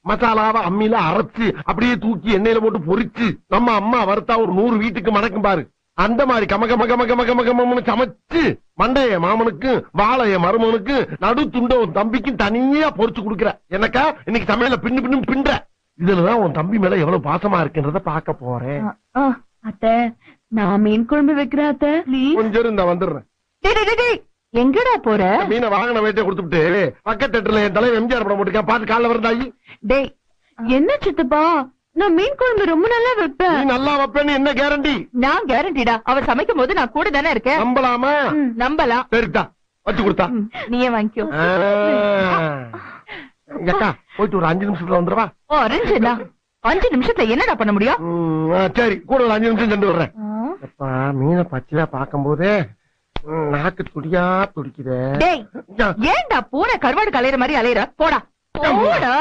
மசாலாவை அம்மியில அரைச்சு அப்படியே தூக்கி எண்ணெயில போட்டு பொரிச்சு நம்ம அம்மா வறுத்தா ஒரு 100 வீட்டுக்கு மணக்கும் பாரு. அந்த மாதிரி கமகமகமகமகம சமைச்சு மண்டைய மாமனுக்கு வாழைய மருமனுக்கு நடு துண்ட உன் தம்பிக்கும் தனியா பொரிச்சு கொடுக்குற. எனக்கா இன்னைக்கு சமையல பின்னு பின்னு பின்ற. இதுலதான் உன் தம்பி மேல எவ்வளவு பாசமா இருக்குன்றத பாக்க போறேன். அத்தை நான் மீன் குழம்பு வைக்கிறேன் அத்தை. கொஞ்சம் இருந்தா வந்துடுறேன். எங்கடா போற? மீனை வாங்கின வேட்டை கொடுத்துட்டு பக்கத்து தேட்டர்ல என் தலைவர் எம்ஜிஆர் படம் போட்டுருக்கேன், பாத்து காலைல வரந்தாயி. டேய் என்ன சித்தப்பா, நான் மீன் குழம்பு ரொம்ப நல்லா வைப்பேன். நீ நல்லா வைப்பேன்னு என்ன கேரண்டி? நான் கேரண்டிடா, அவர் சமைக்கும் போது நான் கூட தானே இருக்கேன். நம்பலாமா? நம்பலாம். சரிதா வச்சு கொடுத்தா நீயே வாங்கிக்கோ. அக்கா போயிட்டு ஒரு 5 நிமிஷத்துல வந்துருவா. 5 நிமிஷத்துல என்னடா பண்ண முடியும்? சரி கூட ஒரு 5 நிமிஷம் சென்று வர்றேன். மீனை பச்சையா பாக்கும் போதே நாக்கு துடியா துடிக்குதே. ஏன்டா பூனை கருவாடு கலையிற மாதிரி அலையிற? போடா போடா.